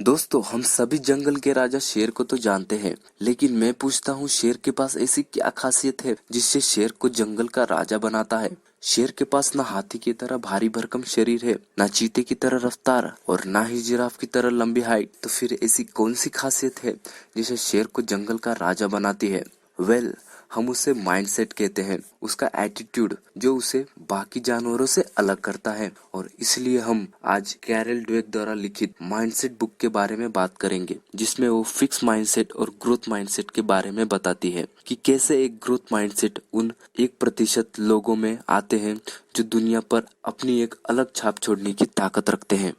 दोस्तों, हम सभी जंगल के राजा शेर को तो जानते हैं, लेकिन मैं पूछता हूँ शेर के पास ऐसी क्या खासियत है जिससे शेर को जंगल का राजा बनाता है। शेर के पास ना हाथी की तरह भारी भरकम शरीर है, ना चीते की तरह रफ्तार और ना ही जिराफ की तरह लंबी हाइट। तो फिर ऐसी कौन सी खासियत है जिसे शेर को जंगल का राजा बनाती है? वेल, हम उसे माइंडसेट कहते हैं, उसका एटीट्यूड जो उसे बाकी जानवरों से अलग करता है। और इसलिए हम आज कैरल ड्वेक द्वारा लिखित माइंडसेट बुक के बारे में बात करेंगे, जिसमें वो फिक्स माइंडसेट और ग्रोथ माइंडसेट के बारे में बताती है कि कैसे एक ग्रोथ माइंडसेट उन 1% लोगों में आते हैं जो दुनिया पर अपनी एक अलग छाप छोड़ने की ताकत रखते हैं।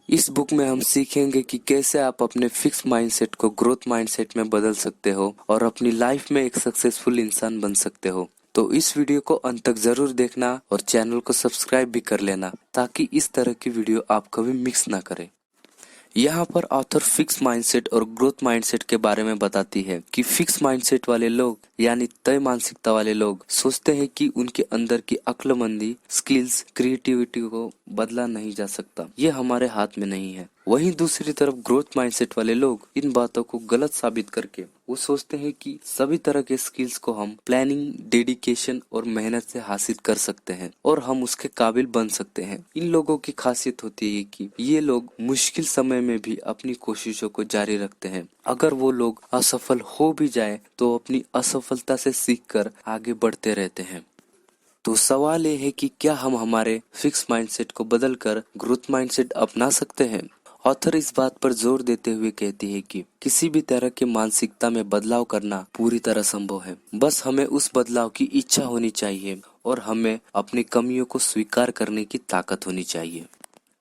इस बुक में हम सीखेंगे कि कैसे आप अपने फिक्स माइंडसेट को ग्रोथ माइंडसेट में बदल सकते हो और अपनी लाइफ में एक सक्सेसफुल इंसान बन सकते हो। तो इस वीडियो को अंत तक जरूर देखना और चैनल को सब्सक्राइब भी कर लेना, ताकि इस तरह की वीडियो आप कभी मिस ना करें। यहाँ पर ऑथर फिक्स माइंडसेट और ग्रोथ माइंडसेट के बारे में बताती है कि फिक्स माइंडसेट वाले लोग यानी तय मानसिकता वाले लोग सोचते हैं कि उनके अंदर की अक्लमंदी, स्किल्स, क्रिएटिविटी को बदला नहीं जा सकता, ये हमारे हाथ में नहीं है। वहीं दूसरी तरफ ग्रोथ माइंडसेट वाले लोग इन बातों को गलत साबित करके वो सोचते हैं कि सभी तरह के स्किल्स को हम प्लानिंग, डेडिकेशन और मेहनत से हासिल कर सकते हैं और हम उसके काबिल बन सकते हैं। इन लोगों की खासियत होती है कि ये लोग मुश्किल समय में भी अपनी कोशिशों को जारी रखते हैं। अगर वो लोग असफल हो भी जाए तो अपनी असफलता से सीखकर आगे बढ़ते रहते हैं। तो सवाल ये है कि क्या हम हमारे फिक्स माइंडसेट को बदलकर ग्रोथ माइंडसेट अपना सकते हैं? ऑथर इस बात पर जोर देते हुए कहती है कि किसी भी तरह की मानसिकता में बदलाव करना पूरी तरह संभव है। बस हमें उस बदलाव की इच्छा होनी चाहिए और हमें अपनी कमियों को स्वीकार करने की ताकत होनी चाहिए।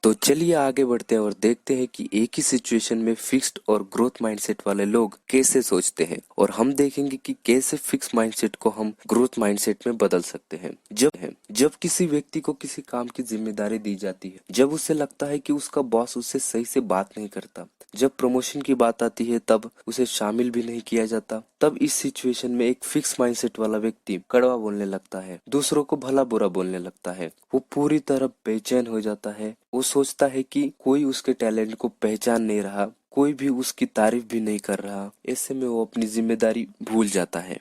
तो चलिए आगे बढ़ते हैं और देखते हैं कि एक ही सिचुएशन में फिक्स्ड और ग्रोथ माइंडसेट वाले लोग कैसे सोचते हैं, और हम देखेंगे कि कैसे फिक्स माइंडसेट को हम ग्रोथ माइंडसेट में बदल सकते हैं। जब किसी व्यक्ति को किसी काम की जिम्मेदारी दी जाती है, जब उसे लगता है कि उसका बॉस उससे सही से बात नहीं करता, जब प्रमोशन की बात आती है तब उसे शामिल भी नहीं किया जाता, तब इस सिचुएशन में एक फिक्स माइंडसेट वाला व्यक्ति कड़वा बोलने लगता है, दूसरों को भला बुरा बोलने लगता है। वो पूरी तरह बेचैन हो जाता है। वो सोचता है कि कोई उसके टैलेंट को पहचान नहीं रहा, कोई भी उसकी तारीफ भी नहीं कर रहा। ऐसे में वो अपनी जिम्मेदारी भूल जाता है।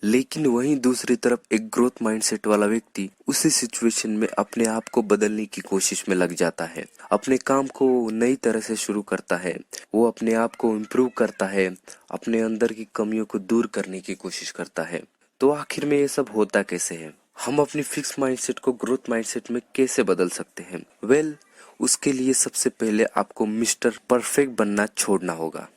लेकिन वहीं दूसरी तरफ एक ग्रोथ माइंडसेट वाला व्यक्ति उसी सिचुएशन में अपने आप को बदलने की कोशिश में लग जाता है, अपने काम को नई तरह से शुरू करता है, वो अपने आप को इम्प्रूव करता है, अपने अंदर की कमियों को दूर करने की कोशिश करता है। तो आखिर में ये सब होता कैसे है? हम अपनी फिक्स माइंडसेट को ग्रोथ माइंडसेट में कैसे बदल सकते हैं? वेल, उसके लिए सबसे पहले आपको मिस्टर परफेक्ट बनना छोड़ना होगा।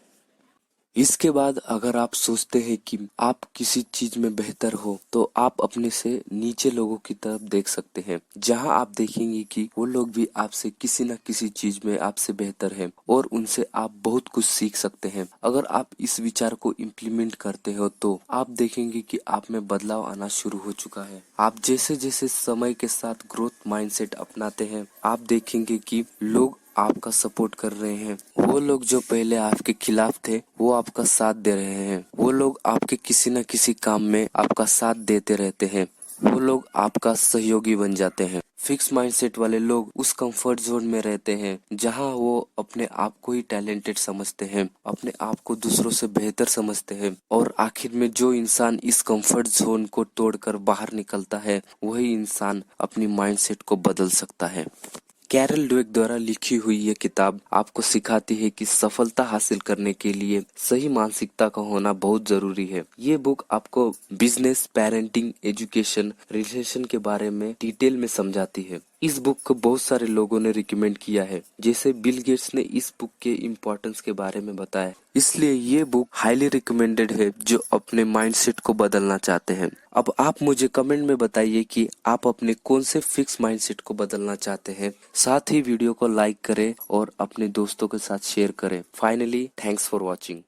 इसके बाद अगर आप सोचते हैं कि आप किसी चीज में बेहतर हो, तो आप अपने से नीचे लोगों की तरफ देख सकते हैं, जहां आप देखेंगे कि वो लोग भी आपसे किसी न किसी चीज में आपसे बेहतर हैं और उनसे आप बहुत कुछ सीख सकते हैं। अगर आप इस विचार को इम्प्लीमेंट करते हो तो आप देखेंगे कि आप में बदलाव आना शुरू हो चुका है। आप जैसे जैसे समय के साथ ग्रोथ माइंडसेट अपनाते हैं, आप देखेंगे कि लोग आपका सपोर्ट कर रहे हैं। वो लोग जो पहले आपके खिलाफ थे वो आपका साथ दे रहे हैं। वो लोग आपके किसी न किसी काम में आपका साथ देते रहते हैं। वो लोग आपका सहयोगी बन जाते हैं। फिक्स माइंडसेट वाले लोग उस कंफर्ट जोन में रहते हैं जहां वो अपने आप को ही टैलेंटेड समझते हैं, अपने आप को दूसरों से बेहतर समझते हैं, और आखिर में जो इंसान इस कंफर्ट जोन को तोड़कर बाहर निकलता है वही इंसान अपनी माइंडसेट को बदल सकता है। कैरल ड्वेक द्वारा लिखी हुई ये किताब आपको सिखाती है कि सफलता हासिल करने के लिए सही मानसिकता का होना बहुत जरूरी है। ये बुक आपको बिजनेस, पेरेंटिंग, एजुकेशन, रिलेशन के बारे में डिटेल में समझाती है। इस बुक को बहुत सारे लोगों ने रिकमेंड किया है, जैसे बिल गेट्स ने इस बुक के इम्पोर्टेंस के बारे में बताया। इसलिए ये बुक हाईली रिकमेंडेड है जो अपने माइंडसेट को बदलना चाहते हैं। अब आप मुझे कमेंट में बताइए कि आप अपने कौन से फिक्स माइंडसेट को बदलना चाहते हैं। साथ ही वीडियो को लाइक करें और अपने दोस्तों के साथ शेयर करें। Finally, thanks for watching.